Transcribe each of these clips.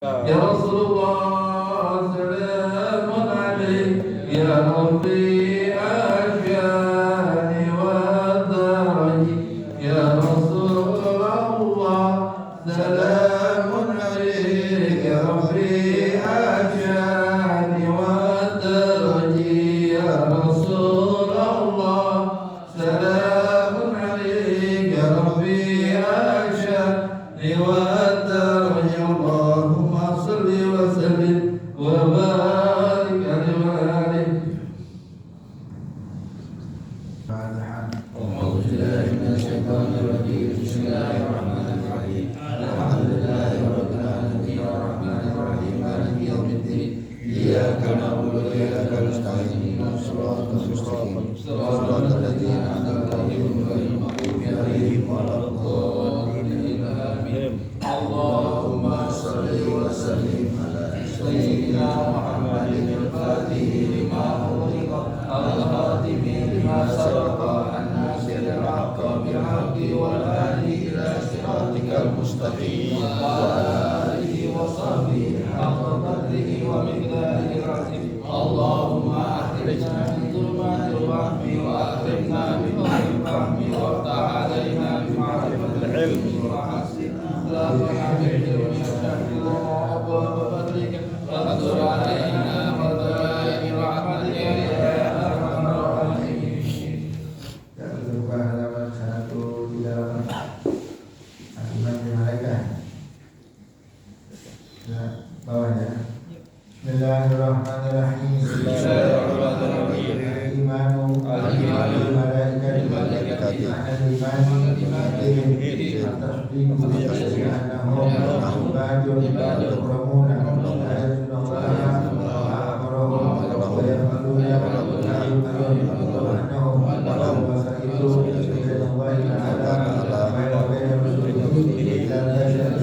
يا رسول الله سلام عليك يا ربي أشان والدرج يا رسول الله سلام عليك يا ربي أشان والدرج يا رسول الله سلام عليك يا ربي أشان والدرج اللهم صل وسلم وبارك عليه وآله. أعوذ بالله من الشيطان الرجيم. بسم الله الرحمن الرحيم. الحمد لله رب العالمين الرحمن الرحيم مالك يوم الدين. إياك نعبد وإياك نستعين صراط المستقيم صراط الذين أنعمت عليهم غير المغضوب عليهم ولا الضالين آمين. اللهم صل وسلم على سيدنا محمد الفاتح لما أغلق الخاتم لما سبق الناصر الحق بالحق والهادي إلى صراطك المستقيم وعلى آله وصحبه حق قدره ومقداره العظيم. اللهم أخرجنا من ظلمات الوهم وأكرمنا بنور الفهم وافتح علينا بمعرفة العلم وحسن أخلاقنا بعلم الشرع وأبواب فضلك واقدر علينا فضائل رحمتك يا أرحم الراحمين. Terbuka halaman 1 di dalam Al-Iman bin Malaikah. Bawahnya. Bismillahirrahmanirrahim. Bismillahirrahmanirrahim. Al-imanu bil malaikati al-imani bihim at-tasdiqu bi annahum ibadun mukramuna la yasnauna ma amarahum wa yaf'aluna ma yu'marun wa annahum wasaitu ila Allah ta'ala wa baina rusulihi ila al-malaikati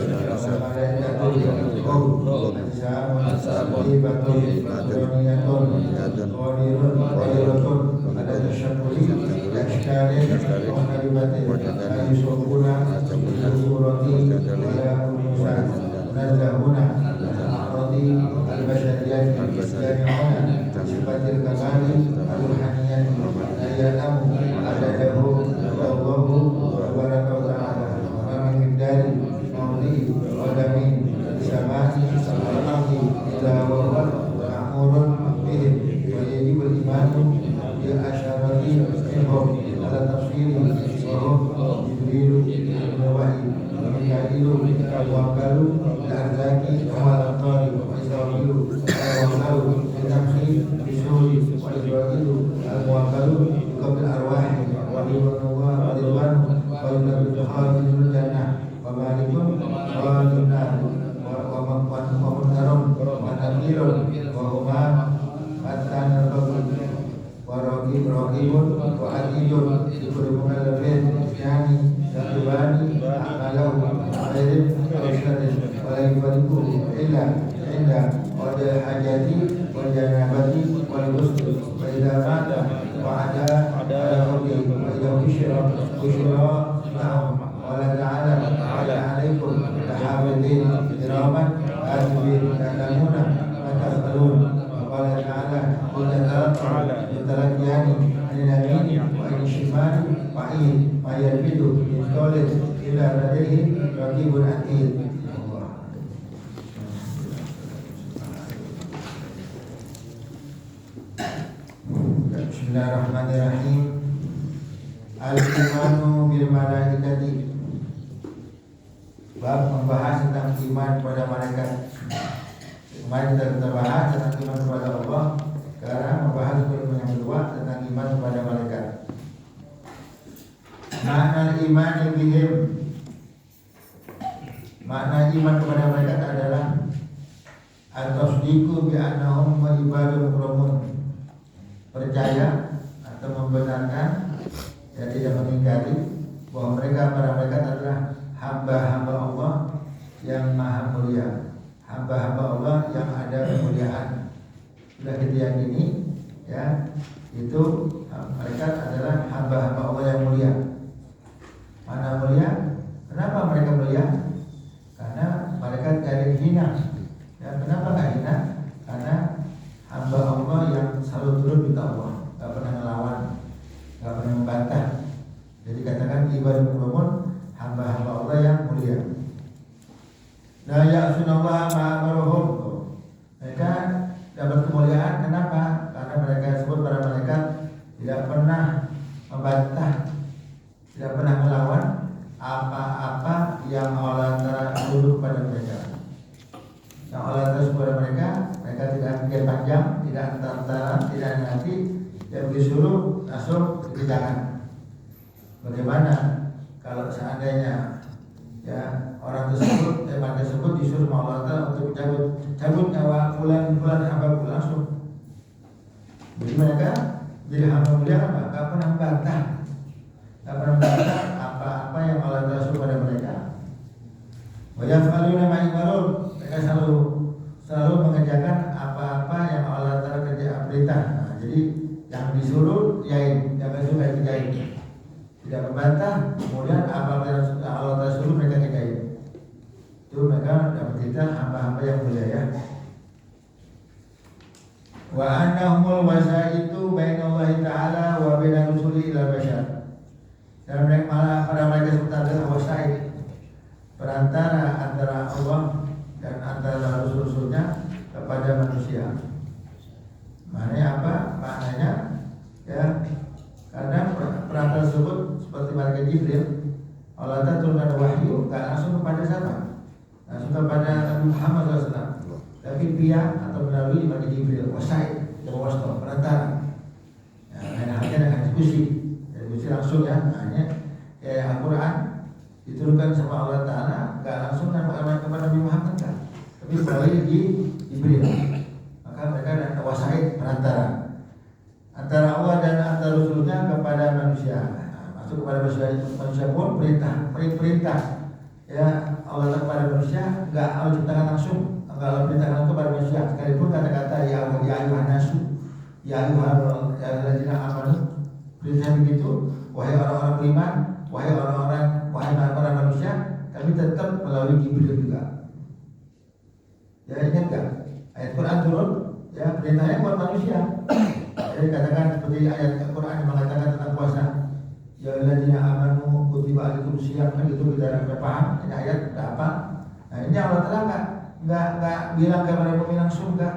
Bismillahirrahmanirrahim. Al-imanu bil malaikati. Bab membahas tentang iman kepada malaikat. Kemarin kita bahas tentang iman kepada Allah. Sekarang membahas yang kedua tentang iman kepada malaikat. Makna iman bihim. Makna iman kepada malaikat adalah at-tasdiqu bi annahum ibadun mukramun. Percaya atau membenarkan, ya, tidak mengingkari bahwa para malaikat adalah hamba-hamba Allah yang maha mulia, hamba-hamba Allah yang ada kemuliaan. Sudah kita yakini, ya, itu malaikat adalah hamba-hamba Allah yang mulia. Mana mulia? Kenapa mereka mulia? Karena malaikat tidak hina Dan kenapa nggak hina? Karena hamba Allah yang selalu turun di Allah, nggak pernah ngelawan, nggak pernah membantah. Jadi katakan ibadah mukramun, hamba-hamba Allah yang mulia. La ya'sunallaha ma amaruhum. Mereka dapat kemuliaan kenapa? Karena mereka disebut para malaikat tidak pernah membantah, tidak pernah melawan apa-apa yang Allah Ta'ala suruh kepada mereka. Yang Allah Ta'ala suruh kepada mereka, mereka tidak pikir panjang, tidak antara, tidak nanti, yang disuruh langsung dikerjakan. Bagaimana kalau seandainya ya orang tersebut, teman tersebut disuruh Allah Ta'ala untuk cabut nyawa bulan hamba langsung. Jadi mereka jadi hamba mulia apa? Gak pernah membantah, gak pernah membantah apa-apa yang Allah Ta'ala suruh pada mereka. Wayafaluna ma'imarun, mereka selalu mengerjakan apa-apa yang Allah Ta'ala perintah. Nah, jadi yang disuruh yain, yang disuruh kerjain. Tidak membantah, kemudian apa yang Allah Ta'ala suruh mereka kerjain. Itu mereka dapat kita hamba-hamba yang mulia ya. Wa annahumul wasaitu bainallahi ta'ala wa baina rusuli ila bashar. Dan mereka malah para mereka sebut adalah wasaid, perantara antara Allah dan antara rasul-rasulnya kepada manusia. Maknanya apa? Maknanya ya, karena perantara tersebut seperti malaikat Jibril, Allah Ta'ala turunkan wahyu gak langsung kepada siapa? Langsung kepada Nabi Muhammad SAW, tapi via atau melalui malaikat Jibril, wasaid, wasto, perantara. Ya, lain halnya dengan diskusi langsung ya. Hanya Al-Quran diturunkan sama Allah Ta'ala gak langsung kepada Nabi Muhammad kan, tapi melalui Jibril. Maka mereka ada wasaid, perantara antara Allah dan antara Rasulnya kepada manusia. Nah, masuk kepada manusia pun perintah ya Allah kepada manusia nggak Allah ciptakan langsung, nggak Allah perintahkan kepada manusia. Sekalipun kata-kata ya ayuhan nasu, ya ayuhan alladzina amanu, perintah begitu, wahai orang-orang beriman, wahai para manusia, tapi tetap melalui Jibril juga. Ya ingat nggak? Ayat Quran turun, ya perintahnya buat manusia. Jadi katakan seperti ayat Al-Quran yang mengatakan tentang puasa, ya alladzina amanu kutiba alaikumus syiyam, kan itu kita sudah paham. Ini ayat sudah apa? Nah ini Allah Ta'ala nggak bilang kepada mukmin langsung, nggak,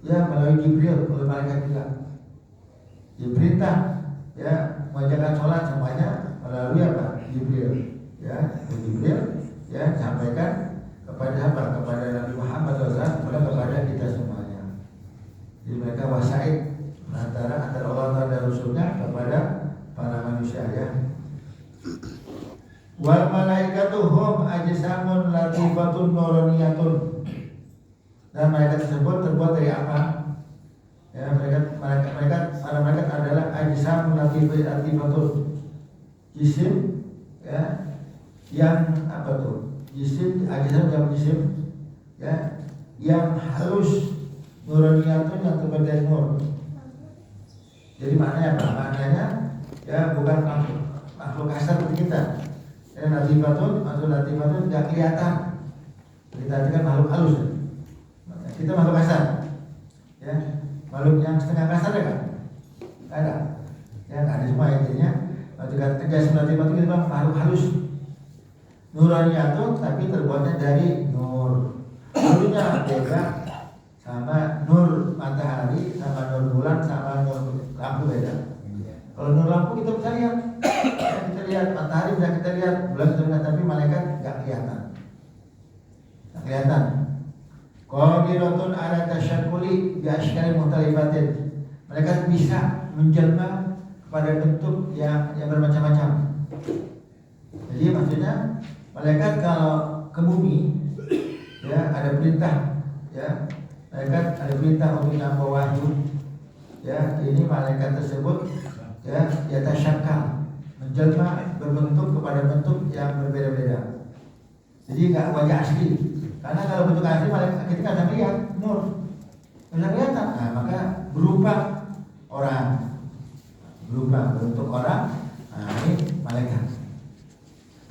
ya melalui Jibril, oleh malaikat juga. Diperintah ya mengerjakan sholat semuanya melalui apa? Jibril. Ya Jibril ya sampaikan kepada apa? Kepada Nabi Muhammad SAW, kepada kita semuanya. Jadi mereka wasaid antara Allah dan Rasulnya kepada para manusia ya. Wal malaikatuhum ajsamun latifatun nuraniyatun. Dan malaikat tersebut terbuat dari apa? Ya, para malaikat adalah ajsamun latifatun. Jisim ya, yang apa tuh? Jisim, ajsam yang jisim ya, yang halus, nuraniyatun yang terbuat dari nur. Jadi maknanya apa? Maknanya ya bukan makhluk kasar seperti kita. Ya latifatun tidak kelihatan. Kita kan makhluk halus. Kita makhluk kasar. Ya, makhluk yang setengah kasar ya kan? Tidak ada. Ya nggak ada semua intinya. Ketika jasad latifatun itu makhluk halus. Nuraniyatun tapi terbuatnya dari nur. Nurnya beda sama nur matahari, sama nur bulan, sama nur lampu beda. Kalau nur lampu kita bisa lihat, kita lihat matahari bisa kita lihat, bulan bisa lihat, tapi malaikat nggak kelihatan, nggak kelihatan. Qadiratun ala tasyakkuli bi ashkali mukhtalifatin. Malaikat bisa menjelma kepada bentuk yang bermacam-macam. Jadi maksudnya malaikat kalau ke bumi, ya ada perintah, ya malaikat ada perintah untuk nyampe wahyu. Ya, ini malaikat tersebut ya tasyakkal, menjelma berbentuk kepada bentuk yang berbeda-beda. Jadi nggak wajah asli. Karena kalau bentuk asli malaikat kita nggak bisa lihat nur, nggak kelihatan. Nah, maka berubah orang, berubah bentuk orang. Nah, ini malaikat.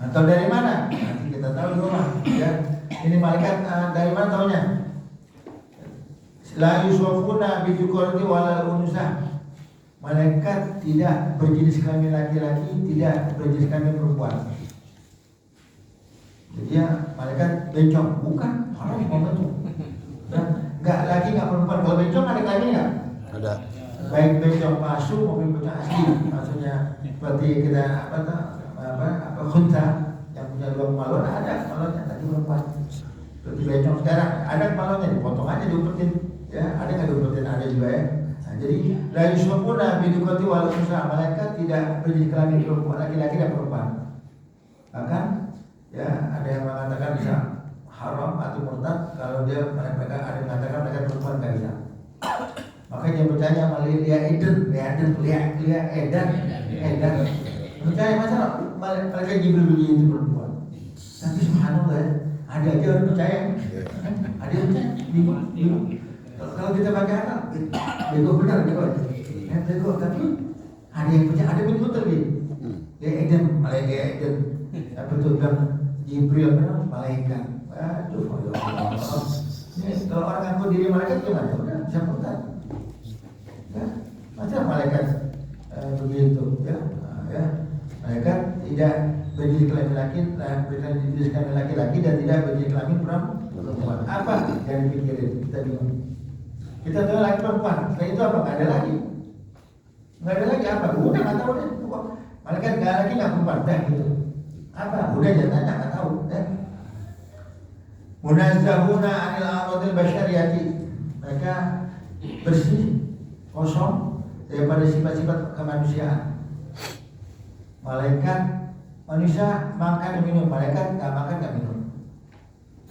Atau dari mana? Nanti kita tahu di rumah. Ya, ini malaikat dari mana tahunya? La yuswafuna bidukurati walal unusah. Malaikat tidak berjenis kelamin laki-laki, tidak berjenis kelamin perempuan. Jadi ya malaikat bencong, bukan haram mau betul. Enggak laki enggak perempuan. Kalau bencong ada kelamin enggak? Ada. Baik bencong palsu maupun bencong asli. Maksudnya seperti kita apa khunta yang punya dua malon ada malonnya laki perempuan. Seperti bencong sekarang ada malonnya dipotong aja diumpetin. Ya, ada nggak diumpetin ada juga ya. Nah, jadi la yusufuna bidukati wal unsa, malaikat tidak berjenis kelamin perempuan laki-laki dan perempuan. Bahkan ya ada yang mengatakan bisa haram atau murtad kalau dia mereka ada yang mengatakan mereka perempuan nggak bisa. Maka dia bertanya sama Lia Edan. Percaya masa mereka Jibril begitu perempuan. Tapi subhanallah ya, ada aja orang percaya. Ada yang bingung. Kalau kita pakai akal, bego benar bego. Tapi ada yang percaya, ada yang betul nih. Edan, malaikat Edan. Apa itu bilang Jibril kan malaikat. Aduh, Allah. Ini kalau orang ngaku diri malaikat gimana? Udah bisa murtad. Ya, macam malaikat begitu, ya. Malaikat tidak berjenis kelamin laki-laki dan tidak berjenis kelamin perempuan. Apa yang dipikirin? Kita bingung. Kita tahu laki perempuan, setelah itu apa? Nggak ada lagi. Nggak ada lagi apa? Udah nggak tahu deh. Malaikat nggak lagi nggak perempuan, dah gitu. Apa? Udah jangan tanya, nggak tahu. Munazzahuna anil a'radil basyariyati. Mereka bersih, kosong daripada sifat-sifat kemanusiaan. Malaikat manusia makan dan minum, malaikat nggak makan nggak minum.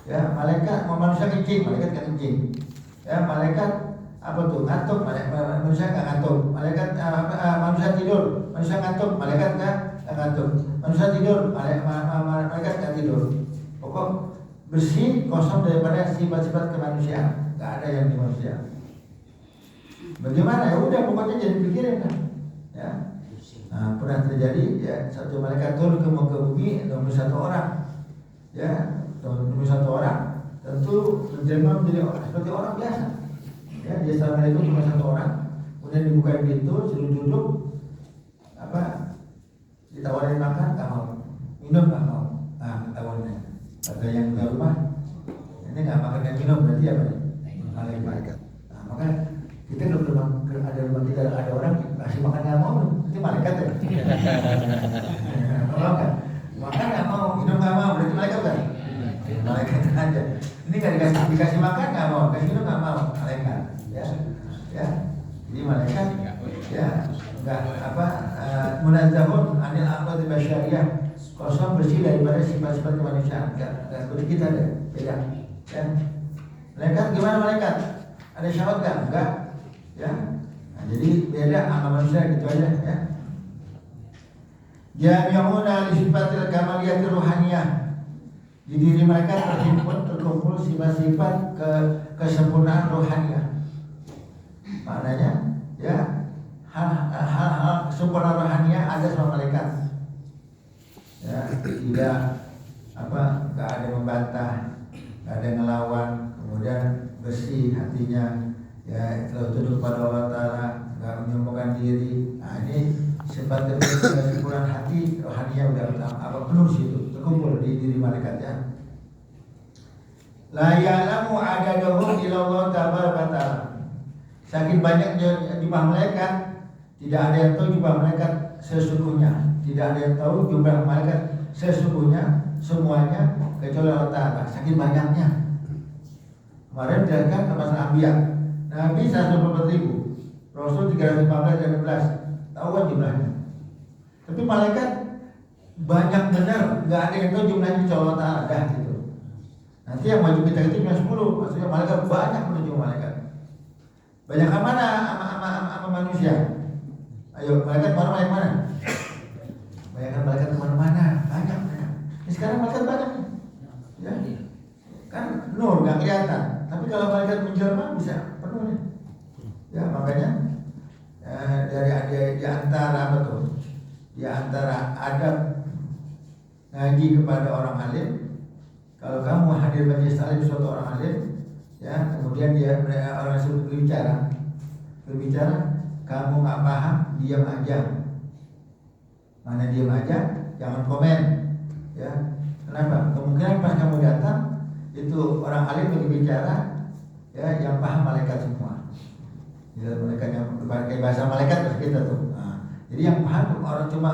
Ya, malaikat manusia kencing, malaikat nggak kencing. Ya, malaikat apa tuh ngantuk, manusia nggak ngantuk. Malaikat manusia tidur, manusia ngantuk, malaikat nggak ngantuk. Manusia tidur, malaikat nggak tidur. Pokok bersih, kosong daripada sifat-sifat kemanusiaan, nggak ada yang di manusia. Bagaimana? Ya udah, pokoknya jadi pikirin kan. Ya. Nah, pernah terjadi ya satu malaikat turun ke bumi nomor satu orang. Ya, nomor satu orang tentu menjelma menjadi orang seperti orang biasa. Ya, dia assalamualaikum cuma satu orang. Kemudian dibuka pintu, suruh duduk. Apa? Ditawarin makan, nggak mau. Minum nggak mau. Nah, ketahuannya. Ada yang punya rumah, ini nggak makan dan minum berarti apa nih? Malaikat. Nah, maka kita kalau ada rumah kita ada orang kasih makan nggak mau, itu malaikat ya. Kalau kan, makan nggak mau, minum nggak mau, berarti malaikat kan? Malaikat aja. Ini nggak dikasih makan nggak mau, kasih minum nggak mau, malaikat. Ya. Jadi malaikat, ya nggak apa munazzahun anil a'radil basyariyah, kosong bersih daripada sifat-sifat kemanusiaan. Nggak seperti kita deh, beda. Ya. Malaikat gimana malaikat? Ada syahwat nggak? Enggak. Ya, nah, jadi beda sama manusia gitu aja ya. Jami'una li sifatil kamaliyatir ruhaniyah. Di diri mereka terkumpul sifat-sifat kesempurnaan rohaniyah. Maknanya ya hal-hal kesempurnaan rohaniyah ada sama malaikat. Ya, tidak nggak ada membantah, nggak ada ngelawan, kemudian bersih hatinya. Ya, kalau tunduk kepada Allah Ta'ala, nggak menyombongkan diri. Nah, ini sifat kesempurnaan hati rohaninya udah penuh situ, terkumpul di diri malaikat ya. La ya'lamu adadahum illallah ta'ala. Saking banyak jumlah malaikat, tidak ada yang tahu jumlah malaikat sesungguhnya. Tidak ada yang tahu jumlah malaikat sesungguhnya semuanya kecuali Allah Ta'ala. Saking banyaknya. Kemarin dikatakan ke masalah Anbiya. Nabi 124.000, Rasul 315 dan 16, tahu kan jumlahnya. Tapi malaikat banyak benar, nggak ada yang tahu jumlahnya kecuali Allah Ta'ala dah gitu. Nanti yang wajib kita itu cuma 10, maksudnya malaikat banyak menuju malaikat. Banyak ke mana sama manusia? Ayo malaikat mana? Banyak malaikat kemana-mana, banyak. Ini sekarang malaikat banyak, ya. Kan nur nggak kelihatan, tapi kalau malaikat menjelma bisa penuh nih. Ya makanya di antara apa tuh? Di antara adab ngaji kepada orang alim, kalau kamu hadir majelis taklim suatu orang alim, ya kemudian Kemudian orang tersebut berbicara, kamu nggak paham, diam aja. Mana diam aja, jangan komen. Ya, kenapa? Kemungkinan pas kamu datang itu orang alim berbicara, ya yang paham malaikat semua. Ya, malaikat yang pakai bahasa malaikat kita tuh. Nah, jadi yang paham orang cuma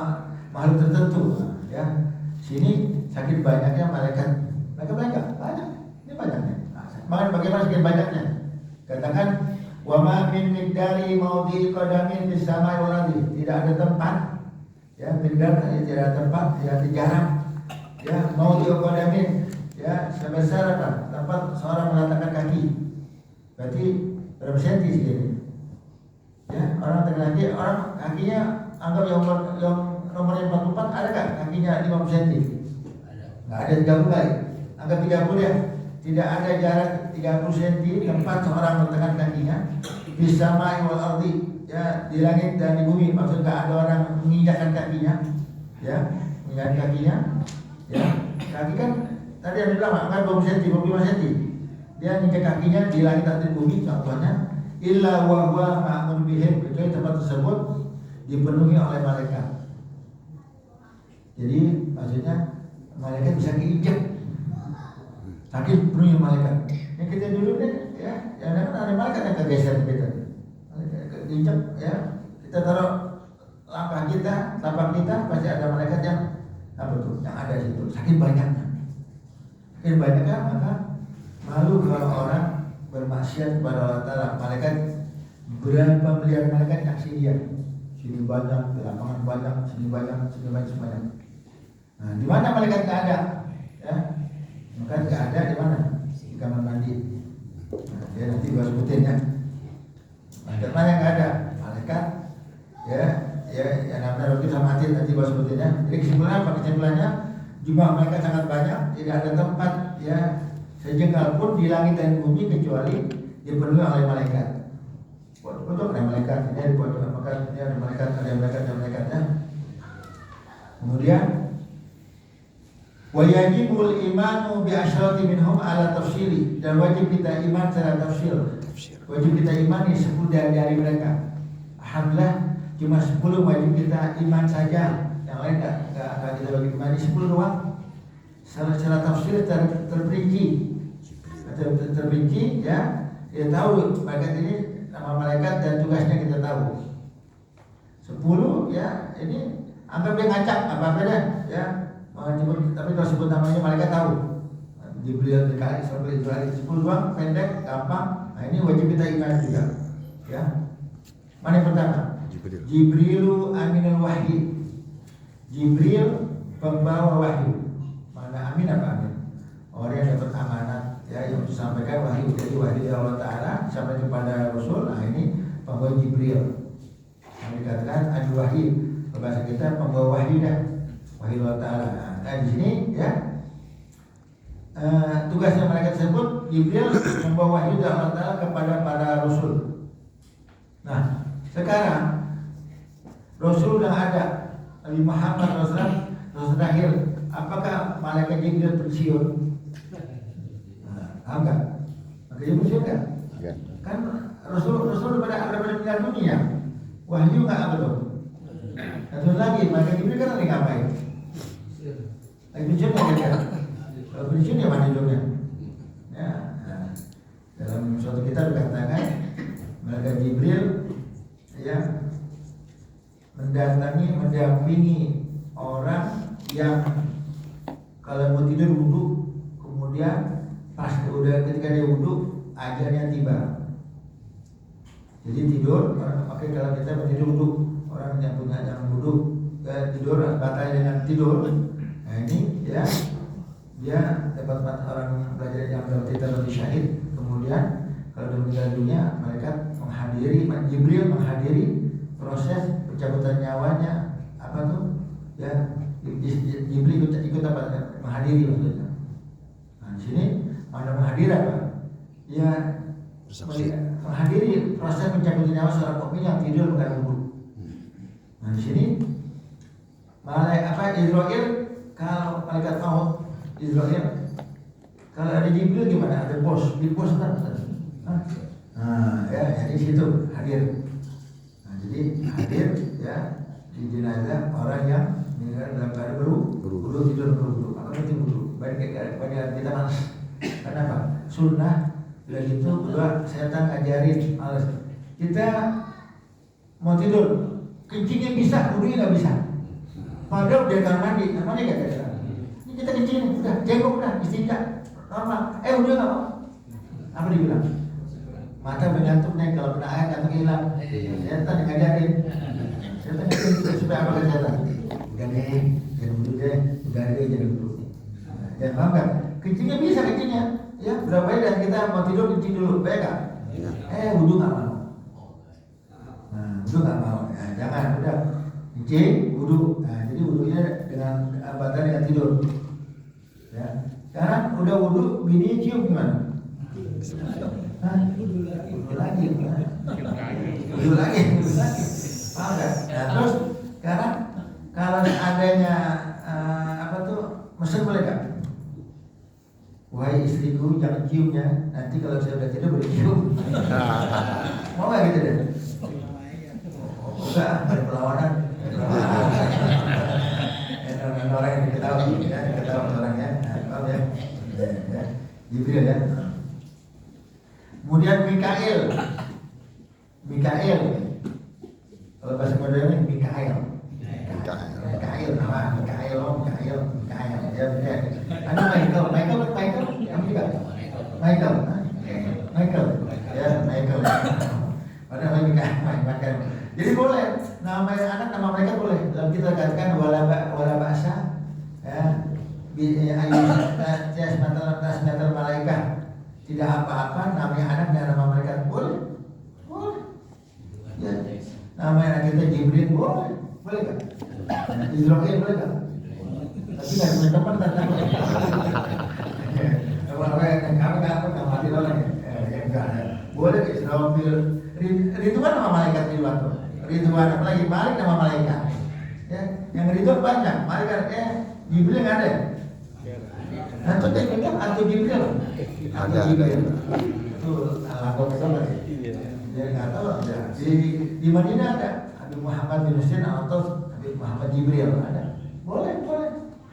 makhluk tertentu. Nah, ya, sini saking banyaknya malaikat banyak. Ini banyaknya. Nah, bagaimana saking banyaknya? Katakan wa ma min miqdari maudhi qadamin fis samai wal ardi. Tidak ada tempat, ya miqdar tidak ada tempat, ya jarang. Ya maudhi qadamin, ya sebesar apa? Tempat seorang meletakkan kaki. Berarti berapa senti segini? Ya, orang laki orang kakinya anggap yang nomornya 44 ada kan? Kakinya 50 cm. Nggak ada 30 kali. Anggap 30 ya. Tidak ada jarak 30 cm tempat seorang meletakkan kakinya bisa ma'i wal ardi, ya di langit dan di bumi. Maksud nggak ada orang menginjakkan kakinya, ya menginjakkan kakinya, ya kaki kan tadi yang bilang angkat 20 cm, 25 cm. Dia menginjak kakinya di langit dan di bumi. Contohnya illa wa huwa ma'mun bihim, kecuali tempat tersebut dipenuhi oleh malaikat. Jadi maksudnya malaikat bisa diinjak. Sakit penuhnya malaikat. Yang kita dulu nih, ya, yang ada malaikat yang kegeser kita. Diinjak, ya. Kita taruh tapak kita, pasti ada malaikat yang apa tuh? Yang ada di situ. Sakit banyaknya. Sakit banyaknya, maka malu kalau orang bermaksiat kepada Allah Ta'ala. Malaikat berapa miliar malaikat nyaksi dia. Sini banyak, di lapangan banyak, sini banyak, sebanyak. Nah, di mana malaikat nggak ada? Ya. Maka nggak ada di mana? Di kamar mandi. Nah, ya nanti gua sebutin ya. Malaikat mana nggak ada? Malaikat, ya namanya Rocky sama Atin nanti gua sebutin ya. Jadi kesimpulannya apa? Kesimpulannya jumlah malaikat sangat banyak, tidak ada tempat ya sejengkal pun di langit dan bumi kecuali dipenuhi oleh malaikat. Pojok ada malaikat, ini ada pojok apakah ini ada malaikatnya. Kemudian wajibul imanu bi asyrati minhum ala tafsili, dan wajib kita iman secara tafsir. Wajib kita imani 10 dari mereka. Alhamdulillah cuma 10 wajib kita iman saja. Yang lain enggak kita bagi imani 10 doang. Secara tafsir terperinci ya. Kita tahu malaikat ini nama malaikat dan tugasnya kita tahu. 10 ya, ini anggap dia ngacak apa beda ya. Tapi kalau sebut namanya malaikat tahu. Jibril dikali sampai Israel 10 doang, pendek, gampang. Nah ini wajib kita ingat juga. Ya. Mana yang pertama? Jibrilu aminul wahyi. Jibril pembawa wahyu. Mana amin apa amin? Orang yang dapat amanat ya yang disampaikan wahyu. Jadi wahyu dari Allah Ta'ala sampai kepada Rasul. Nah ini pembawa Jibril. Kami katakan adu wahyu. Bahasa kita pembawa wahyu dah. Wahyu Allah Ta'ala. Nah di sini ya tugasnya mereka tersebut Jibril membawa wahyu dari Allah Ta'ala kepada para Rasul. Nah sekarang Rasul sudah ada, Nabi Muhammad Rasul terakhir. Apakah malaikat Jibril pensiun? Enggak. Makanya pensiun kan? Kan Rasul pada meninggal dunia. Wahyu enggak apa tuh? Satu lagi, malaikat Jibril kan lagi ngapain? Lagi pensiun kan? Kalau pensiun ya mana hidupnya? Ya, nah, dalam suatu kitab dikatakan malaikat Jibril ya mendampingi orang yang kalau mau tidur wudhu, kemudian pas ketika dia wudhu ajalnya tiba. Jadi tidur, pakai kalau kita mau tidur wudhu, orang yang punya yang wudhu tidur batal dengan tidur. Nah ini ya dia dapat orang belajar yang kita lebih syahid. Kemudian kalau meninggal dunia, mereka Jibril menghadiri proses pencabutan nyawanya. Apa tuh? Ya Jibril ikut apa? Menghadiri maksudnya. Nah di sini mana menghadiri apa? Ya menghadiri proses pencabutan nyawa seorang mukmin yang tidur bukan wudhu. Nah di sini Israel kalau malaikat maut Israel kalau ada Jibril gimana? Ada bos, di bos kan? Nah, ya, jadi situ hadir. Nah, jadi hadir ya di jenazah orang yang meninggal dalam keadaan berwudu tidur berwudu. Apa itu wudu? Baik kita malas. Kenapa? Sunnah. Bila gitu kedua setan ngajarin males. Kita mau tidur, kencingnya bisa, wudunya nggak bisa. Padahal dia kamar mandi nggak ada. Ini kita kencing, udah jenguk udah, istinja normal. Wudu nggak mau. Apa dibilang? Mata mengantuk nih, kalau kena air ngantuk hilang. Setan ngajarin. Setan ngajarin supaya apa kata setan? Udah deh, jangan wudu deh, udah deh jangan wudu. Jangan paham kan? Kencingnya bisa kencingnya. Ya, berapa dan kita mau tidur kencing dulu, baik kan? Wudu nggak mau. Nah, wudu nggak mau. Nah, jangan, udah kencing, wudu. Nah, jadi wudunya dengan batal dengan tidur. Ya, sekarang udah wudu, bini cium gimana? Wudu lagi, wudu lagi. Paham nggak? Nah, terus sekarang kalau adanya mesin boleh nggak? Wahai istriku, jangan ciumnya. Nanti kalau saya udah tidur boleh cium. Mau nggak gitu deh? Enggak, ada perlawanan. Orang yang diketahui, ya, diketahui orangnya. Paham ya? Jibril ya. Kemudian Mikail. Kalau bahasa modernnya Mikail. Ya, ada Michael. Padahal Michael. Jadi boleh nama anak nama mereka boleh. Dalam kita katakan wala ba'sa ya tasmatal malaikat. Tidak apa-apa namanya anak dan nama mereka boleh. Ya. Nama anak kita Jibril boleh kan? Israel boleh kan? Tapi nggak punya teman kan? Kalau yang kami nggak mati orang ya enggak. Boleh Israel. Ridwan nama malaikat Ridwan tuh. Ridwan apalagi Malik nama malaikat. Ya, yang Ridwan banyak. Malaikat Jibril nggak ada. Atau dia pegang atau Jibril. Ada. Itu lapor ke sana. Dia nggak tahu. Ya. Di Madinah ada. Habib Muhammad bin Husain atau Habib Muhammad Jibril ada. Boleh.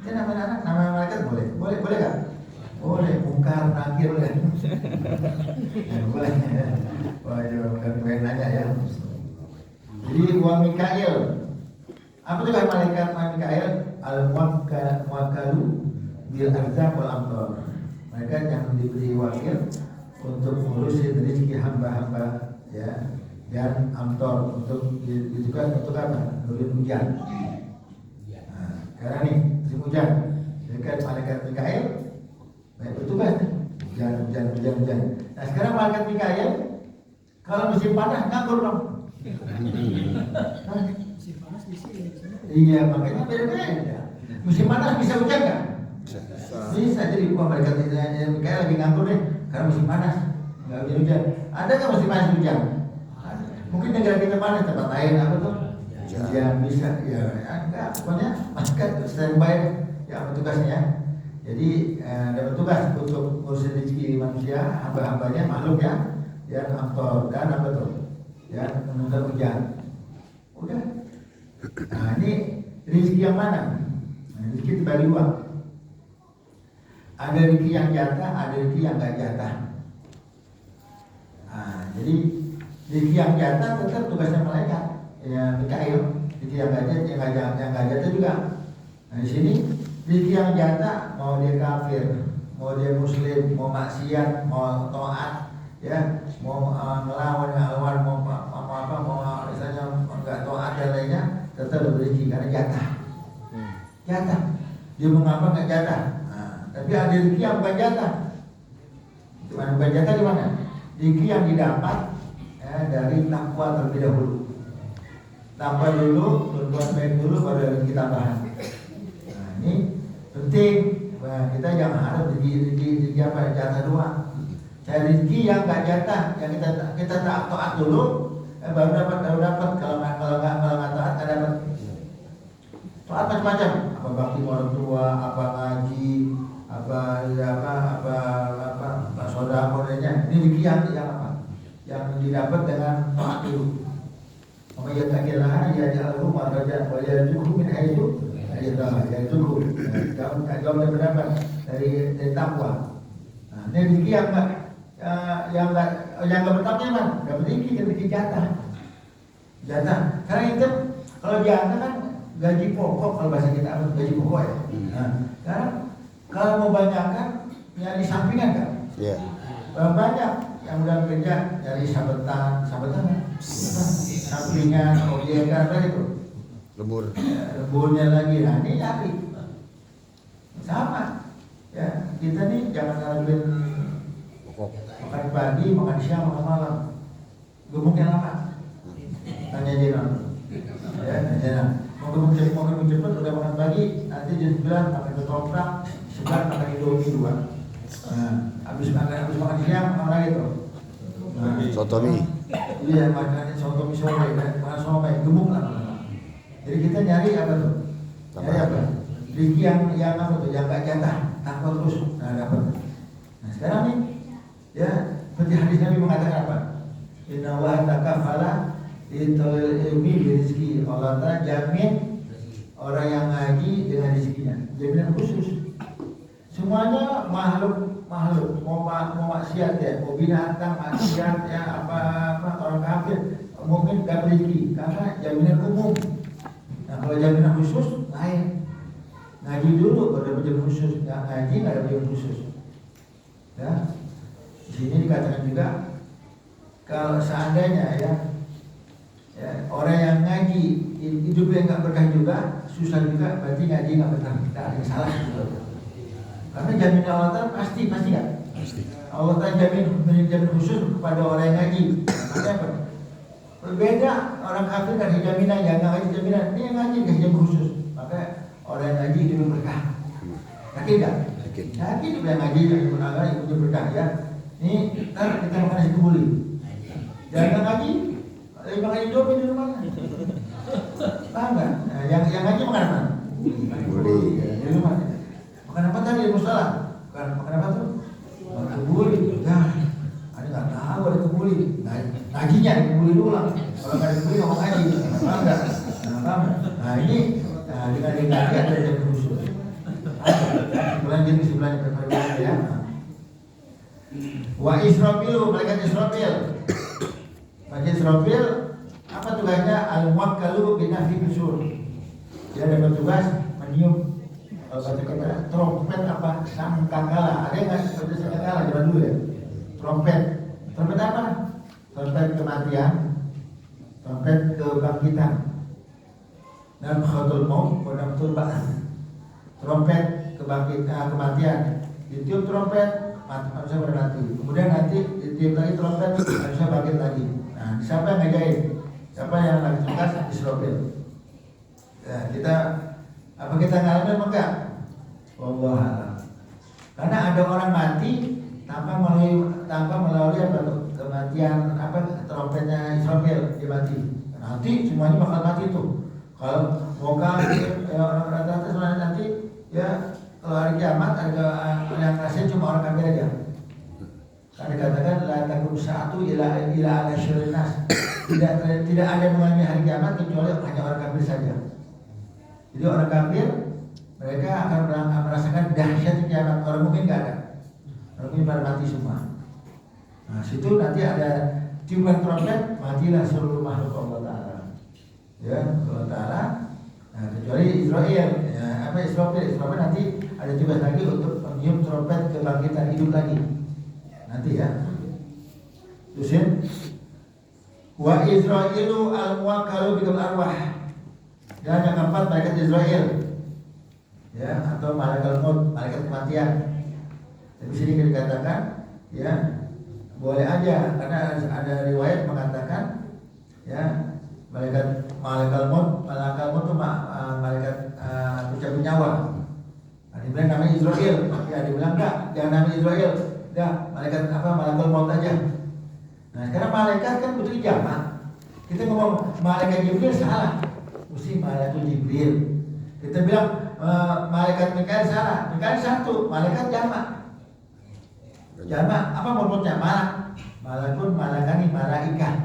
Dia nama malaikat boleh kan? Boleh, mungkar, nakir boleh. Boleh. Wah, bukan nanya ya. Jadi wa Mikail. Apa itu kan malaikat Mikail? Al-Muwakkalu bil arzaq wal amtar. Mereka yang diberi wakil untuk mengurusi rezeki hamba-hamba ya, dan amtor untuk ditugas untuk apa? Beri hujan. Nah, karena nih musim hujan, dekat malaikat Mikail bertugas hujan. Nah sekarang malaikat Mikail kalau musim panas nganggur dong. Musim panas di sini. Iya makanya beda-beda. Musim panas bisa hujan nggak? Bisa. Jadi malaikat Mikail lagi nganggur nih karena musim panas nggak hujan. Ada nggak musim panas hujan? Mungkin negara kita panas tempat lain apa tuh? Hujan bisa ya enggak. Pokoknya malaikat standby ya petugasnya. Jadi ada petugas untuk ngurusin rezeki manusia, hamba-hambanya, makhluk ya, yang amtor dan apa tuh, yang menunda hujan. Udah. Nah ini rezeki yang mana? Rezeki dibagi dua. Ada rezeki yang jatah, ada rezeki yang nggak jatah. Nah, jadi rezeki yang jatah tetap tugasnya malaikat, ya Mikail. Rezeki yang nggak jatah juga. Nah di sini rezeki yang jatah, mau dia kafir, mau dia muslim, mau maksiat, mau taat, ya, mau ngelawan, mau misalnya nggak taat dan lainnya, tetap rezeki karena jatah. Jatah. Dia mau ngapa nggak jatah. Nah, tapi ada rezeki yang bukan jatah. Gimana bukan jatah di mana? Rezeki yang didapat dari takwa terlebih dahulu. Takwa dulu, berbuat baik dulu, baru ada rezeki tambahan. Ini penting. Nah, kita jangan harap rezeki apa jatah doang. Cari rezeki yang nggak jatah, yang kita taat dulu, baru dapat. Kalau nggak taat nggak dapat. Taat macam-macam. Apa bakti orang tua, apa ngaji, apa saudara-saudaranya. Ini rezeki yang apa? Yang didapat dengan taat dulu. Makanya takilah ya ja'alhu makhrajan wa yarzuqhu min haitsu la yarzuqhu. Jawab dan pendapat dari takwa. Nah, ini rezeki yang nggak bertakwa kan, nggak rezeki jatah. Karena itu kalau jatah kan gaji pokok, kalau bahasa kita apa gaji pokok ya. Nah, sekarang kalau mau banyakkan ya di sampingan kan. Iya. Banyak yang udah kerja dari sabetan sampingan, objek apa itu. Lembur. Lemburnya lagi, nah ini nyari sama. Ya kita nih jangan ngelakuin makan pagi, makan siang, makan malam, gemuknya lama. Tanya Jenal, ya Jenal. Mau gemuk cepet, udah makan pagi, nanti jam 9 makan ketoprak, 9 makan indomie 2. Nah, habis makan siang makan lagi tuh. Nah, Sotomi. Iya, makan sotomi sore, makan somai, gemuk lah. Jadi kita nyari apa tuh? Nyari apa? Rezeki yang apa tuh? Yang gak jatah, takwa terus. Nah, dapat. Nah, sekarang nih, ya seperti hadis Nabi mengatakan apa? Inna Allah takafala itolil ilmi rezeki. Allah Ta'ala jamin orang yang ngaji dengan rezekinya, jaminan khusus. Semuanya makhluk mau maksiat ya, mau binatang maksiat ya, apa orang kafir mungkin gak rezeki karena jaminan umum. Nah kalau jaminan khusus lain, ngaji dulu baru dapat jaminan khusus, nggak ngaji nggak ada jaminan khusus. Ya, di sini dikatakan juga kalau seandainya ya orang yang ngaji hidupnya nggak berkah juga, susah juga, berarti ngaji nggak berkah, nggak ada yang salah gitu. Karena jaminan Allah Ta'ala pasti kan? Pasti. Allah Ta'ala jamin khusus kepada orang yang ngaji. Makanya apa? Berbeda orang kafir kan jaminan, yang nggak ngaji jaminan, ini yang ngaji kasih jamin khusus. Maka orang yang ngaji hidupnya berkah. Yakin nggak? Yakin juga yang ngaji yang beragama hidupnya berkah ya. Ini ntar kita makan nasi kebuli. Jangan ngaji, makan indomie di rumah. Paham nggak? Nah, yang ngaji makan apa? Kebuli. Di rumah. Makan apa tadi musola? Makan apa tuh? Makan kebuli. Nah, ada nggak tahu ada kebuli. Ngajinya ada kebuli dulu lah. Kalau nggak ada kebuli ngomong ngaji. Paham nggak? Nah ini dengan ngaji ada yang khusus. Sebulan berperbeda ya. Wa Israfil, malaikat Israfil. Malaikat Israfil apa tugasnya? Al-muwakkalu binafi bisur. Dia ada tugas meniup baca kata trompet apa sangkakala. Ada nggak seperti sangkakala zaman dulu ya? Trompet apa? Trompet kematian, trompet kebangkitan, dan khatul maut, pada trompet kematian. Ditiup trompet manusia bermati. Kemudian nanti ditiup lagi trompet manusia bangkit lagi. Nah, siapa yang ngajain? Siapa yang lagi tugas? Israfil. Ya, kita ngalamin apa enggak? Allah alam. Karena ada orang mati tanpa melalui apa tuh? Kematian apa trompetnya Israfil dia mati. Nanti semuanya bakal mati tuh. Kalau mau orang rata-rata semuanya nanti ya kalau hari kiamat ada yang ngasih cuma orang kafir aja. Karena dikatakan la takum sa'atu ila ala syirinas. Tidak ada yang mengalami hari kiamat kecuali hanya orang kafir saja. Jadi orang kafir mereka akan merasakan dahsyat kiamat. Orang mukmin nggak ada. Orang mukmin pada mati semua. Nah situ nanti ada tiupan trompet, matilah seluruh makhluk Allah Ta'ala. Ya Allah Ta'ala. Nah kecuali Israel, ya, Israfil nanti ada tugas lagi untuk meniup trompet kebangkitan hidup lagi. Nanti ya. Terusin. Wa Israilu al-muwakkalu bil arwah. Dan yang keempat malaikat Israel, ya atau malaikat maut, malaikat kematian. Di sini dikatakan, ya boleh aja karena ada riwayat mengatakan, ya malaikat maut itu malaikat pencabut nyawa. Nah, dibilang namanya Israel, ya dibilang enggak, jangan namanya Israel, enggak malaikat maut aja. Nah sekarang malaikat kan butuh jamak. Kita ngomong malaikat Jibril salah. Mesti malaikat Jibril. Kita bilang malaikat Mikail salah. Mikail satu, malaikat jamak. Jamak apa mufradnya? Malak. Malakun, malakani, malaikah.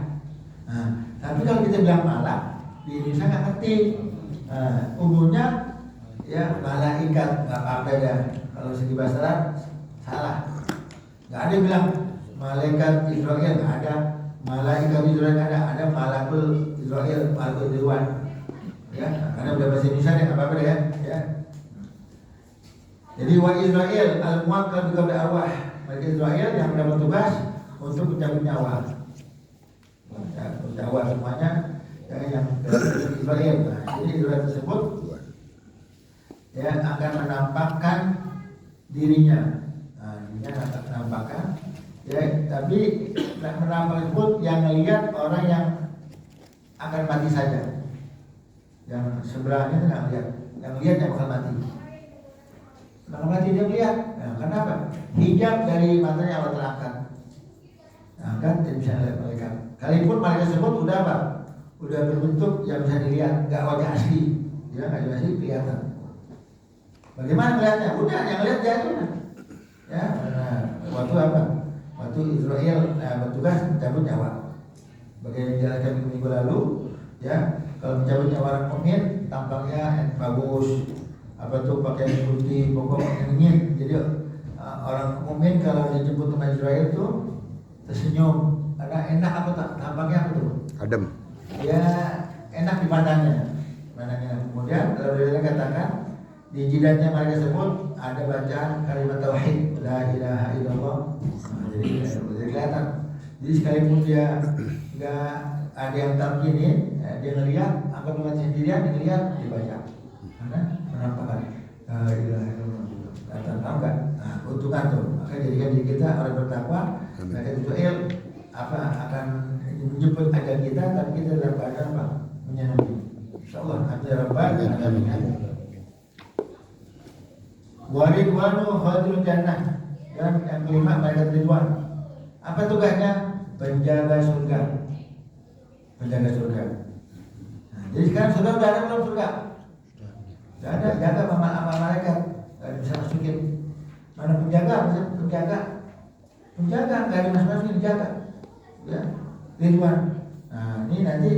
Nah, tapi kalau kita bilang malak di Indonesia nggak ngerti. Umumnya ya malaikat, nggak apa-apa ya. Kalau segi bahasa Arab salah. Nggak ada yang bilang malaikat Israel, nggak ada. Malaikat Israel nggak ada. Ada malakul Israel, malakul Dirwan. Ya, karena udah bahasa Indonesia ya, nggak apa-apa deh ya. Jadi wa Israel al-muwakkal bi qabli arwah. Mereka Israel yang mendapat tugas untuk mencabut nyawa. Nyawa semuanya yang Israel. Nah, jadi Israel tersebut ya akan menampakkan dirinya. Nah, dirinya akan menampakkan ya, tapi menampakkan tersebut yang melihat orang yang akan mati saja. Yang sebelahnya itu nggak lihat, yang lihat yang bakal mati. Bakal mati dia melihat. Nah, kenapa? Hijab dari matanya Allah terangkat. Nah, kan tidak bisa lihat malaikat. Kalaupun malaikat tersebut udah apa? Udah berbentuk yang bisa dilihat, nggak wajah asli, ya nggak wajah asli kelihatan. Bagaimana melihatnya? Udah yang lihat dia aja. Ya, nah, waktu apa? Waktu Israel bertugas mencabut nyawa. Bagaimana dijelaskan minggu lalu, ya. Kalau mencabut nyawa orang mukmin tampaknya bagus, apa tuh pakai putih, pokok dingin. Jadi orang mukmin kalau dijemput sama Israel tuh tersenyum, karena enak apa tak? Tampaknya apa tuh? Adem. Ya enak dipandangnya. Kemudian kalau beliau katakan di jidatnya mereka sebut ada bacaan kalimat tauhid, la ilaha illallah. Jadi kelihatan. Jadi sekalipun dia nggak ada yang talqinin, dia ngelihat, angkat dengan sendirian, dia ngelihat, dibaca. Karena menampakkan la ilaha illallah. Tahu kan? Nah, keuntungan tuh. Maka jadikan diri kita orang bertakwa. Maka Israel apa akan menjemput ajal kita, tapi kita dalam keadaan apa? Menyenangi. Insyaallah ada rabbana amin. Waridwanu khadirul jannah. Dan yang kelima malaikat ridwan. Apa tugasnya? Penjaga surga. Penjaga surga. Nah, jadi sekarang sudah ada belum surga? Tidak ada, jaga amal malaikat. Tidak bisa masukin. Mana penjaga? Penjaga nggak ada masukin dijaga. Ya, ridwan. Nah, ini nanti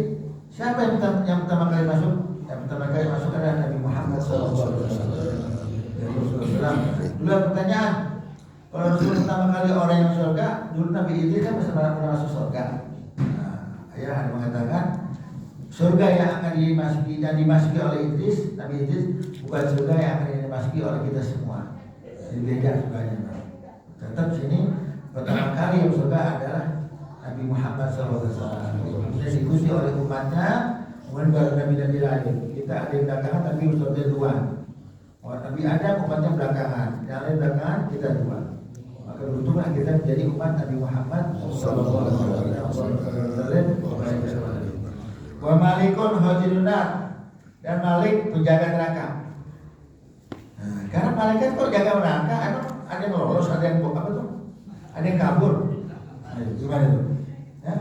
siapa yang pertama kali masuk? Yang pertama kali masuk adalah Nabi Muhammad SAW. Dulu pertanyaan, kalau Rasul pertama kali orang yang surga, dulu Nabi Idris kan pernah masuk surga. Nah, ya ada mengatakan surga yang akan dimasuki oleh Idris, Nabi Idris, bukan surga yang akan dimasuki oleh kita semua. Jadi beda surganya. Tetap sini pertama kali yang surga adalah Nabi Muhammad SAW. Kemudian diikuti oleh umatnya, kemudian baru Nabi lain. Kita ada yang belakangan tapi surga dua. Nabi ada umatnya belakangan, yang lain belakangan kita dua. Maka beruntunglah kita menjadi umat Nabi Muhammad SAW. Wa malikun hajiruna, dan malik penjaga neraka. Nah, karena malaikat kok jaga neraka, emang ada yang lolos, ada yang apa tuh? Ada yang kabur. Nah, gimana itu? Ya?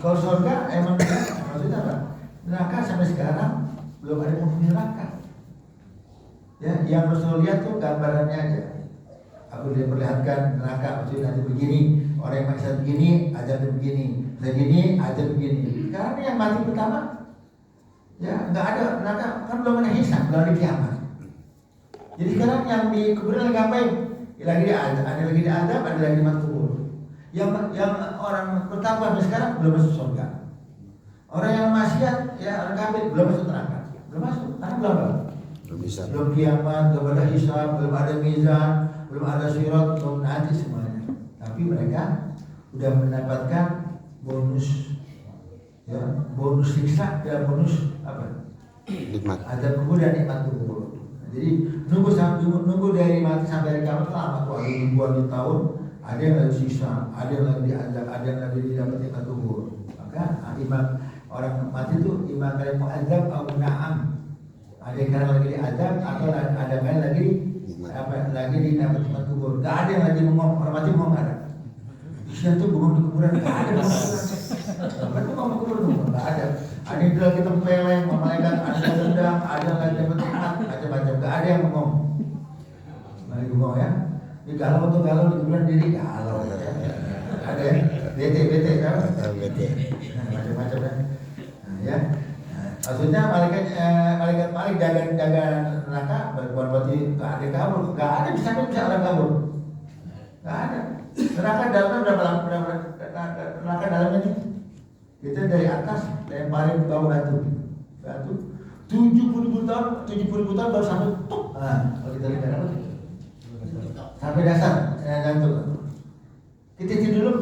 Kalau surga emang maksudnya apa? Neraka sampai sekarang belum ada penghuni neraka. Ya, yang Rasul lihat tuh gambarannya aja. Aku diperlihatkan neraka, maksudnya nanti begini, orang yang maksiat begini, ajar begini, begini, ajar begini. Karena yang mati pertama, ya nggak ada neraka, kan belum ada hisab, belum ada kiamat. Jadi sekarang yang di kuburan lagi ngapain? Lagi ada lagi di azab, ada lagi di kubur. Yang orang pertama sampai sekarang belum masuk surga. Orang yang maksiat, ya orang kafir belum masuk neraka, belum masuk, karena belum kiamat, belum ada hisab, belum ada mizan, belum ada sirat, belum nanti semuanya. Tapi mereka sudah mendapatkan bonus, ya, bonus siksa dan bonus apa? Nikmat. Azab kubur dan nikmat kubur. Jadi nunggu dari mati sampai kiamat lama tuh, ada ribuan tahun. Ada yang lagi siksa, ada yang lagi diazab, ada yang lagi didapat nikmat kubur. Maka imam orang mati itu imam kalian mu'adzab atau na'am. Ada yang sekarang lagi diazab atau ada yang lagi lagi di dapat tempat kubur. Gak ada yang lagi bengong, orang mati bengong gak ada. Isinya tuh bengong di kuburan, gak ada bengong. Apa tuh bengong di kubur tuh? Gak ada. Ada yang lagi tempeleng, malaikat, ada yang sedang, ada yang lagi dapat nikmat, macam-macam. Gak ada yang bengong. Lagi bengong ya. Di galau tuh galau di bulan diri galau. Ada ya, bete kan? Bete. Macam-macam ya. Nah, ya. Maksudnya malaikat Malik jaga neraka bukan berarti nggak ada kabur, nggak ada bisa orang kabur, nggak ada. Neraka dalamnya berapa neraka dalamnya nih? Kita dari atas lemparin ke bawah batu 70.000 tahun baru sampai tuk. Nah, kalau kita lihat apa tuh? Sampai dasar gantung. Kita tidur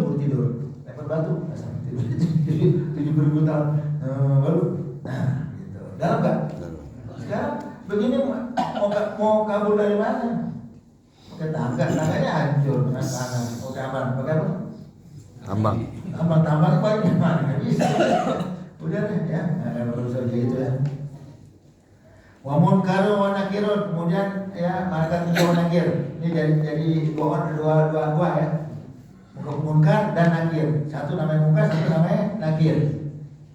lempar batu tidur 70.000 tahun baru. Nah, gitu. Dalam nggak? Sekarang begini mau kabur dari mana? Pakai tangganya hancur, dengan tangan. Pakai apa? Tambang banyak mana? Nggak bisa. Udah deh ya, nggak perlu saja gitu ya. Wa munkarun wa nakirun, kemudian ya malaikat munkar wa nakir. Ini jadi dua ya. Munkar dan nakir. Satu namanya munkar, satu namanya nakir.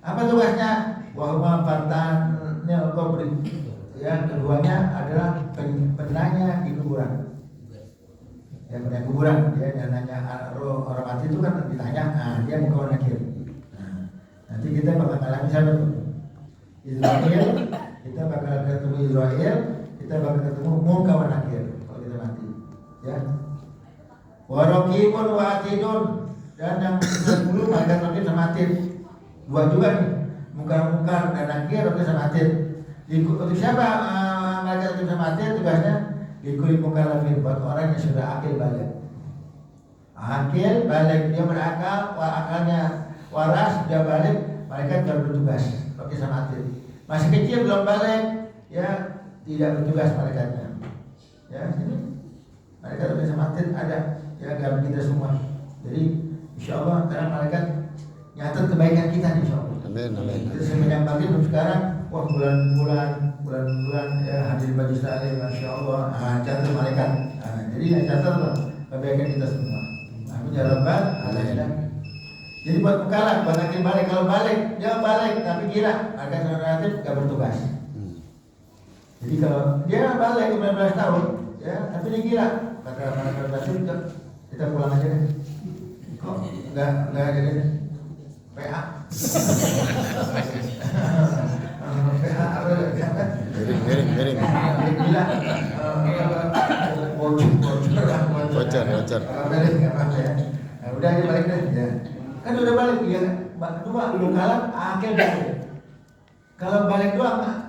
Apa tugasnya? Wa huma fatanil qabri. Ya, keduanya adalah penanya di kuburan. Ya, penanya kuburan, dia nanya orang mati itu kan ditanya, dia munkar wa nakir. Nah, nanti kita bakal alami siapa tuh? Israel, kita bakal ketemu Israel, kita bakal ketemu munkar wa nakir kalau kita mati. Ya. Wa raqibun wa atidun, dan yang 10 malaikat raqib sama atid. Dua juga nih. Munkar dan nakir raqib sama atid. Untuk siapa malaikat raqib sama atid tugasnya? Dikuli mukallafin, buat orang yang sudah akil balik. Dia berakal, akalnya waras, dia balik, malaikat baru bertugas. Raqib sama atid. Masih kecil belum balik, ya tidak bertugas malaikatnya. Ya, sini malaikat raqib sama atid ada. Ya, dalam kita semua. Jadi insya Allah karena malaikat nyatat kebaikan kita nih, insya Allah. Amin. Kita semenjak pagi sampai sekarang, wah bulan-bulan ya hadir majlis taklim, masya Allah. Catat malaikat. Jadi yang catat apa? Kebaikan kita semua. Amin ya rabbal alamin. Jadi buat mukalaf, buat akhir balik, kalau balik dia balik tapi gila, malaikat relatif gak bertugas. Jadi kalau dia balik 19 tahun, ya tapi dia gila, kata malaikat relatif kita pulang aja deh. Kok enggak ada deh. PA. PA apa? Miring. Gila. Bocor. Ya. Nah, udah aja balik deh ya. Kan udah balik ya. Cuma belum kalah akhir balik. Kalau balik doang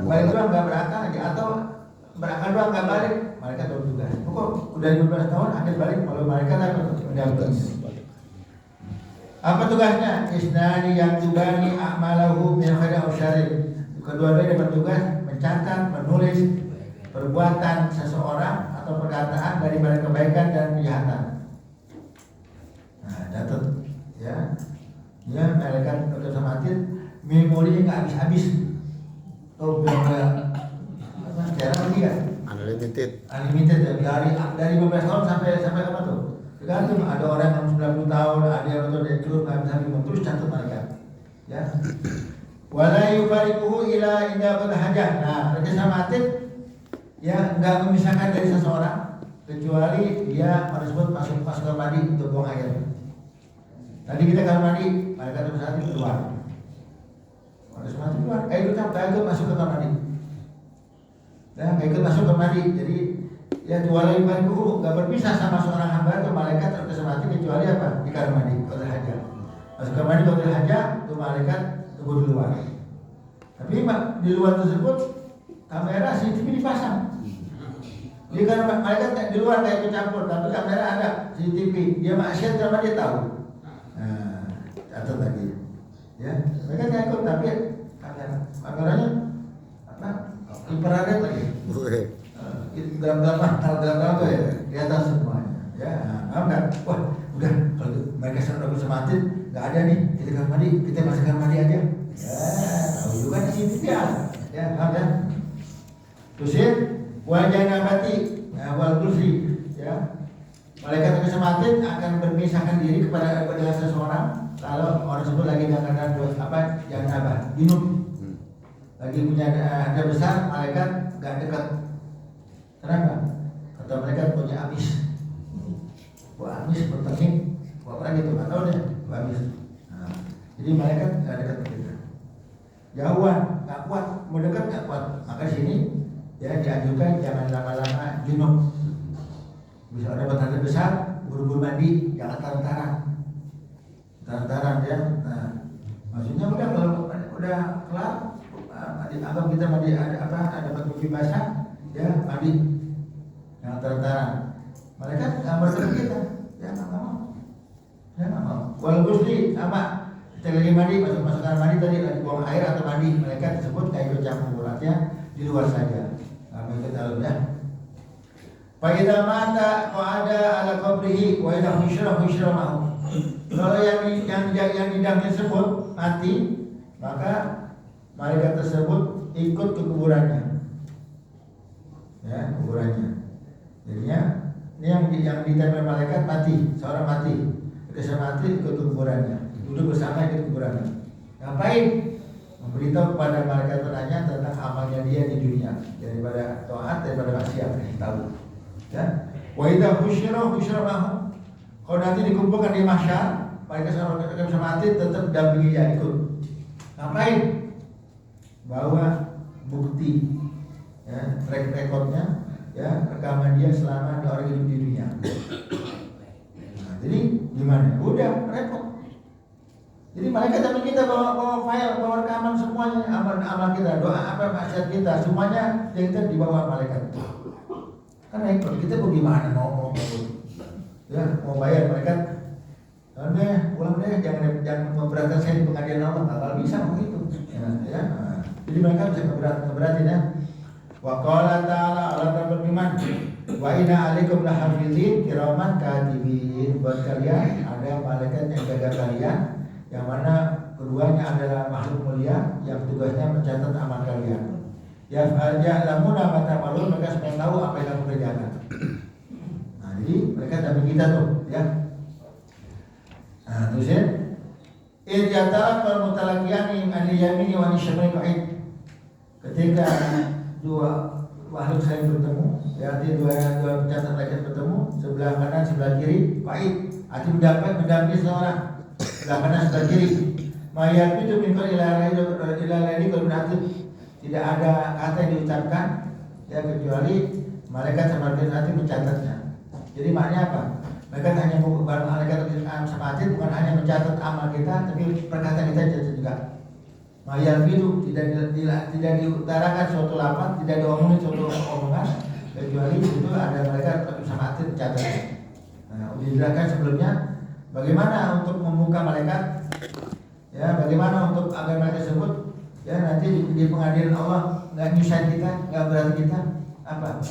balik doang enggak berakal aja atau berakal doang enggak balik, mereka tahu juga. Pokok udah 15 tahun akhir balik kalau mereka apa? Mendampingi. Apa tugasnya? Isnani yang tubani a'malahu min khairin aw syarrin. Kedua-duanya dapat tugas mencatat, menulis perbuatan seseorang atau perkataan daripada kebaikan dan kejahatan. Nah, catat ya. Ya, malaikat untuk samatin memorinya enggak habis-habis. Oh, enggak. Cara lagi kan? Unlimited dari 15 tahun sampai apa tuh? Tergantung, ada orang yang 90 tahun, ada yang dari dulu nggak bisa minum terus catat mereka. Ya. Wala yufariquhu ila inda hajah. Nah, raja sama atid ya nggak memisahkan dari seseorang kecuali dia tersebut masuk kamar mandi untuk buang air. Tadi kita kamar mandi, mereka terus hati keluar. Harus mandi keluar, ikut masuk ke kamar mandi. Dan ikut masuk ke mandi, jadi ya wala yufariquhu nggak berpisah sama seorang hamba atau malaikat terkesempatan kecuali apa? Di kamar mandi, qadar hajah. Masuk kamar mandi qadar hajah, itu malaikat tunggu di luar. Tapi di luar tersebut kamera CCTV dipasang. Jadi kan malaikat di luar kayak bercampur, tapi kamera ada CCTV. Dia maksiat sama dia tahu. Nah, catat lagi. Ya, mereka nggak ikut tapi kameranya apa? Infrared lagi. Dalam tuh ya di atas semuanya. Ya, enggak. Wah, udah kalau mereka sudah bisa mati, nggak ada nih. Kita kamar mandi, kita masuk kamar mandi aja. Ya, tahu juga di sini dia. Ya, kan? Terus wajah nabati, wal kursi. Ya, malaikat yang mati akan berpisahkan diri kepada seseorang kalau orang tersebut lagi dalam keadaan buat apa? Janabah, junub. Lagi punya ada besar, malaikat nggak dekat. Kenapa? Kata mereka punya Wah amis bertengking, wah apa gitu nggak tahu deh, wah amis. Nah, jadi malaikat nggak dekat ke kita, jauhan, nggak kuat, mau dekat nggak kuat. Maka sini ya dianjurkan jangan lama-lama junub. Bisa ada batas besar, buru-buru mandi, jangan taran-taran ya. Nah, maksudnya udah kalau udah kelar, anggap kita mandi ada batu basah, ya mandi, jangan taran-taran. Malaikat nggak berdekat kita, ya nggak mau. Wal ghusli sama, kita lagi mandi, masuk mandi tadi lagi buang air atau mandi, malaikat tersebut kayak ikut campur, artinya di luar saja, nggak mau ikut dalam ya. Faidah mata ada ala qabrihi wa idza husyira ma'hu. Kalau yang didam tersebut mati, maka malaikat tersebut ikut ke kuburannya. Ya, kuburannya. Jadinya ini yang ditempel malaikat mati, seorang mati. Ketika mati ikut ke kuburannya. Duduk bersama ikut kuburannya. Ngapain? Memberitahu kepada malaikat penanya tentang amalnya dia di dunia, daripada taat daripada maksiat, tahu. Ya, wa idza husyira ma'hu. Kalau nanti dikumpulkan di mahsyar, malaikat seorang bisa mati tetap dampingi dia ikut. Ngapain? Bawa bukti, ya, track recordnya, ya, rekaman dia selama dia orang hidup di dunia. Nah, jadi gimana? Udah repot. Jadi malaikat tapi kita bawa file, bawa rekaman semuanya, amal kita, doa apa maksiat kita, semuanya yang kita dibawa malaikat. Kan repot, kita bagaimana mau ya mau bayar malaikat, pulang deh, jangan memberatkan saya di pengadilan Allah, nggak bakal bisa begitu. Ya. Jadi mereka bisa ngeberatin ya. Wa qala ta'ala Allah berfirman, wa inna 'alaikum lahafizin kiraman katibin. Buat kalian ada malaikat yang jaga kalian, yang mana keduanya adalah makhluk mulia yang tugasnya mencatat amal kalian. Ya lamuna mata malu, mereka supaya tahu apa yang kamu kerjakan. Nah jadi mereka dapat kita tuh ya. Nah terus ya, Ijatara kalau mutalakiani aliyamini wa nishamai qaid. Ketika dua makhluk saling bertemu, berarti dua pencatat malaikat bertemu, sebelah kanan sebelah kiri qaid. Arti mendampingi seorang, sebelah kanan sebelah kiri. Mayat itu minta ilahi kalau berarti tidak ada kata yang diucapkan ya kecuali malaikat sama hati mencatatnya. Jadi maknanya apa? Malaikat hanya sama hati bukan hanya mencatat amal kita, tapi perkataan kita catat juga. Mayal itu tidak diutarakan suatu lafaz, tidak diomongin suatu omongan, kecuali itu ada malaikat sama hati mencatatnya. Nah, dijelaskan sebelumnya bagaimana untuk membuka malaikat, ya bagaimana untuk agar malaikat tersebut ya nanti di pengadilan Allah nggak nyusahin kita, nggak berat kita, apa?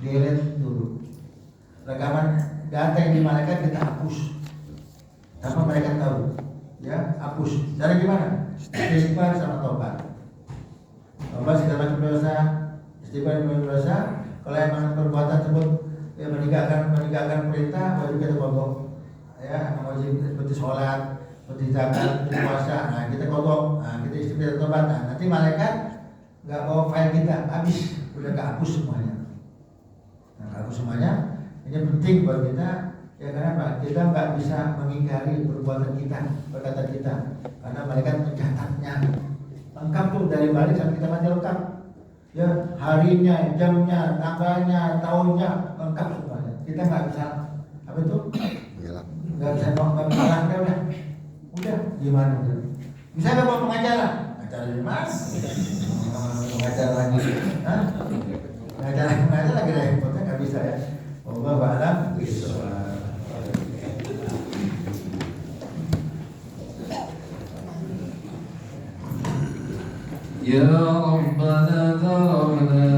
Delete dulu rekaman data yang di malaikat, kita hapus tanpa mereka tahu, ya hapus. Cara gimana? Istighfar sama tobat. Tobat segala macam dosa, istighfar segala dosa. Kalau emang perbuatan tersebut ya meninggalkan perintah, wajib kita pokok, ya wajib seperti sholat, seperti zakat, seperti puasa. Nah kita kodok, nah kita istighfar tobat. Nah nanti malaikat nggak bawa file kita, habis udah kehapus semuanya. Nah kehapus semuanya. Ini penting buat kita, ya kenapa? Kita nggak bisa mengingkari perbuatan kita, perkataan kita, karena malaikat mencatatnya lengkap tuh dari balik sampai kita mati lengkap. Ya harinya, jamnya, tanggalnya, tahunnya lengkap semuanya. Kita nggak bisa apa itu? Nggak bisa langgar udah gimana udah? Bisa nggak bawa pengacara? Pengacara di mas? Pengacara lagi? Hah? Pengacara lagi repotnya nggak bisa ya. Allah ba'alam bishawab. Ya Rabbana zarabna